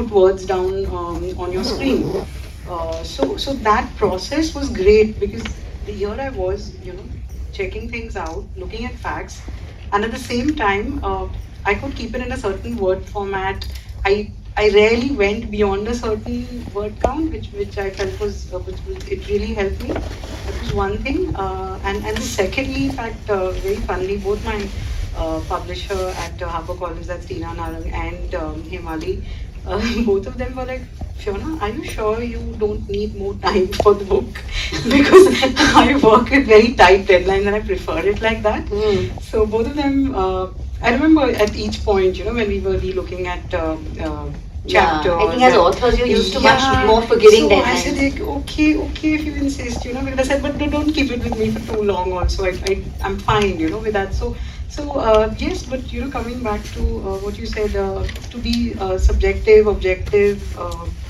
put words down on your screen. So that process was great because here I was, checking things out, looking at facts, and at the same time, I could keep it in a certain word format. I rarely went beyond a certain word count, which I felt was it really helped me. That was one thing, and secondly, in fact, very funnily, both my publisher at HarperCollins, that's Tina Narang, and Himali, both of them were like, Fiona, are you sure you don't need more time for the book? Because I work with very tight deadlines and I prefer it like that. So both of them, I remember at each point, when we were re-looking at chapters. I think as authors you're used to much more forgiving deadlines. I said, like, okay, if you insist, because I said, but don't keep it with me for too long also. I'm fine, with that. So yes, but coming back to what you said, to be subjective, objective,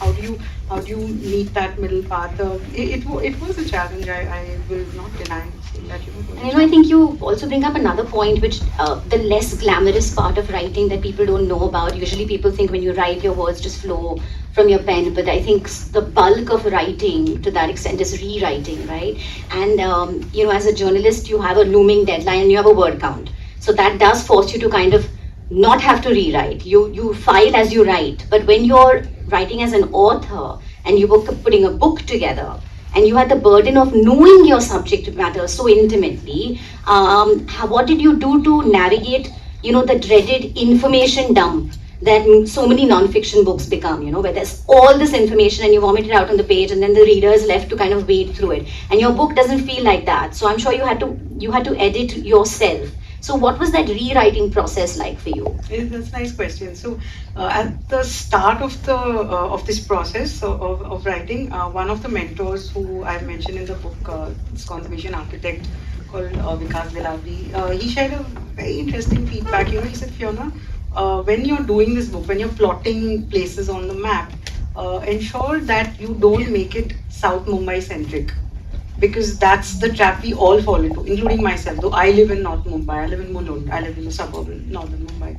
how do you meet that middle path? It was a challenge. I will not deny that. And I think you also bring up another point, which the less glamorous part of writing that people don't know about. Usually, people think when you write, your words just flow from your pen, but I think the bulk of writing to that extent is rewriting, right? And as a journalist, you have a looming deadline and you have a word count. So that does force you to kind of not have to rewrite. You file as you write. But when you're writing as an author and you were putting a book together and you had the burden of knowing your subject matter so intimately, what did you do to navigate, the dreaded information dump that so many non-fiction books become, where there's all this information and you vomit it out on the page and then the reader is left to kind of wade through it. And your book doesn't feel like that. So I'm sure you had to edit yourself. So what was that rewriting process like for you? That's a nice question. So at the start of this process of writing, one of the mentors who I mentioned in the book, this conservation architect called Vikas Dilavri, he shared a very interesting feedback. He said, Fiona, when you're doing this book, when you're plotting places on the map, ensure that you don't make it South Mumbai centric. Because that's the trap we all fall into, including myself. Though I live in North Mumbai, I live in Mulund, I live in a suburb in northern Mumbai.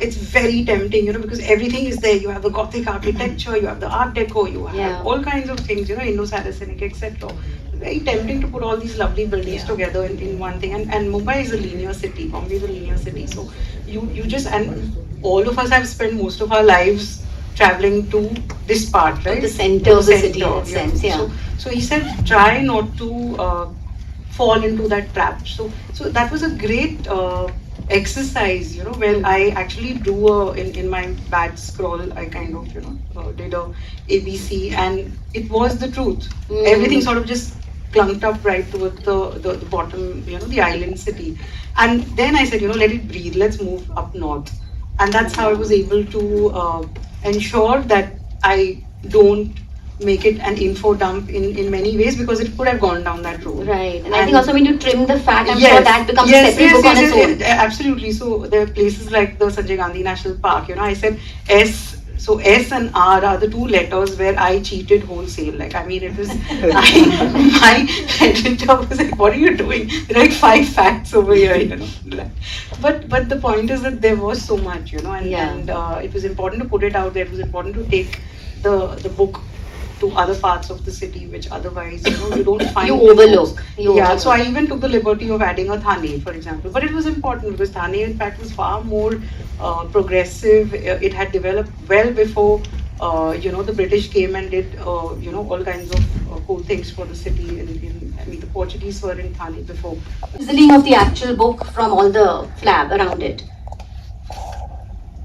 It's very tempting, because everything is there. You have the Gothic architecture, you have the Art Deco, you have all kinds of things, Indo-Saracenic, etc. Very tempting to put all these lovely buildings together in one thing. And Mumbai is a linear city, Bombay is a linear city. So you just, and all of us have spent most of our lives traveling to this part, right? The center of the city, in that sense, So he said, try not to fall into that trap. So that was a great exercise, where I actually do in my bad scroll, I kind of, did a ABC, and it was the truth. Everything sort of just clunked up right towards the bottom, the island city. And then I said, let it breathe. Let's move up north. And that's how I was able to ensure that I don't make it an info dump in many ways, because it could have gone down that road. Right. And I think also when you trim the fat, I'm sure that becomes a separate book on its own. Absolutely. So there are places like the Sanjay Gandhi National Park, I said S. So S and R are the two letters where I cheated wholesale. Like, I mean, it was, my editor was like, what are you doing? There are like 5 facts over here, But the point is that there was so much, and it was important to put it out there. It was important to take the book to other parts of the city, which otherwise, you don't find. You overlook. So I even took the liberty of adding a Thane, for example. But it was important because Thane, in fact, was far more progressive. It had developed well before, the British came and did, all kinds of cool things for the city. The Portuguese were in Thane before. Sizzling of the actual book from all the flab around it.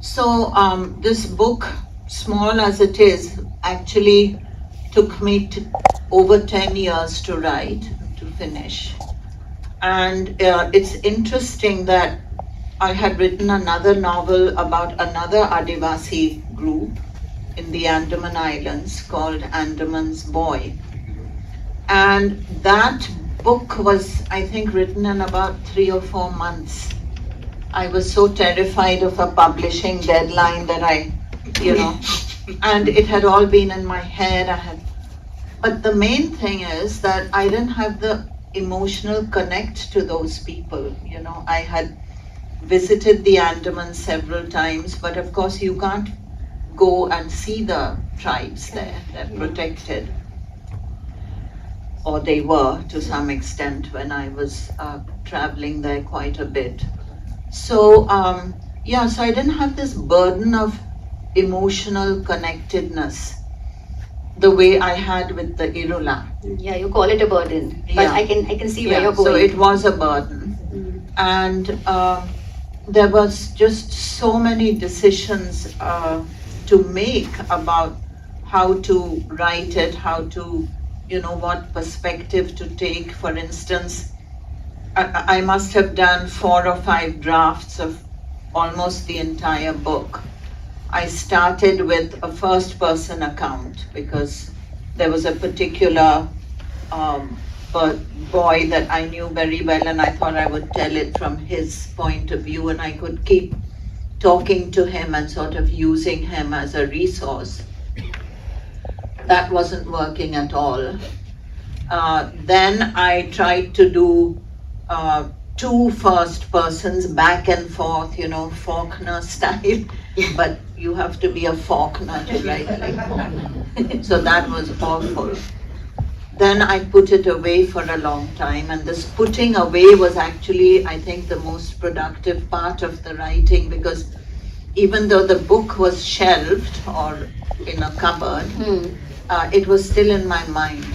So this book, small as it is, actually took me over 10 years to write, to finish. And it's interesting that I had written another novel about another Adivasi group in the Andaman Islands called Andaman's Boy. And that book was, I think, written in about 3 or 4 months. I was so terrified of a publishing deadline that and it had all been in my head. But the main thing is that I didn't have the emotional connect to those people. I had visited the Andaman several times, but of course you can't go and see the tribes there. They're protected, or they were to some extent when I was traveling there quite a bit. So so I didn't have this burden of emotional connectedness the way I had with the Irula. Yeah, you call it a burden, but Yeah. I can see where you're going. So it was a burden, and there was just so many decisions to make about how to write it, how to, what perspective to take. For instance, I must have done 4 or 5 drafts of almost the entire book. I started with a first person account because there was a particular boy that I knew very well, and I thought I would tell it from his point of view, and I could keep talking to him and sort of using him as a resource. That wasn't working at all. Then I tried to do 2 first persons back and forth, Faulkner style, but you have to be a Faulkner to write like Faulkner. So that was awful. Then I put it away for a long time, and this putting away was actually, I think, the most productive part of the writing, because even though the book was shelved or in a cupboard, it was still in my mind.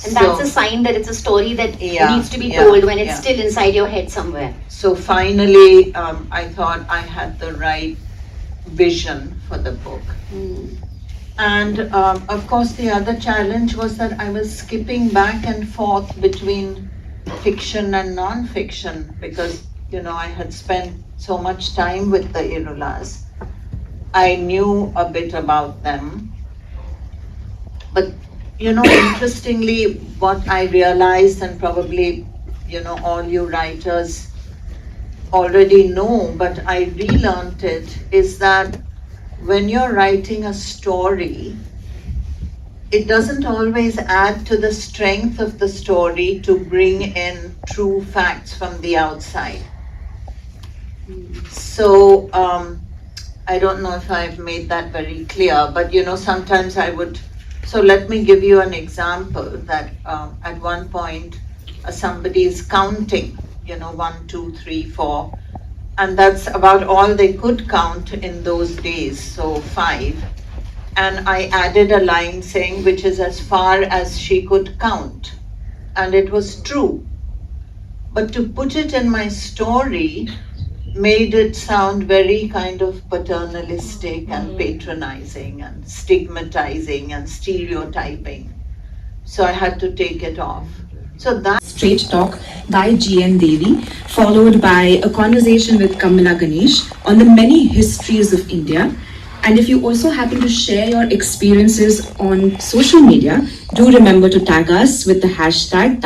And that's a sign that it's a story that needs to be told when it's still inside your head somewhere. So finally, I thought I had the right vision for the book. And of course, the other challenge was that I was skipping back and forth between fiction and non-fiction because, I had spent so much time with the Irulas. I knew a bit about them. But interestingly, what I realized, and probably, all you writers already know, but I relearned it, is that when you're writing a story, it doesn't always add to the strength of the story to bring in true facts from the outside. So, I don't know if I've made that very clear, but sometimes I would. So let me give you an example that at one point somebody is counting, 1, 2, 3, 4, and that's about all they could count in those days, so 5. And I added a line saying, which is as far as she could count, and it was true. But to put it in my story made it sound very kind of paternalistic and patronizing and stigmatizing and stereotyping. So I had to take it off. So that Straight Talk by G.N. Devi, followed by a conversation with Kamala Ganesh on the many histories of India. And if you also happen to share your experiences on social media, do remember to tag us with the hashtag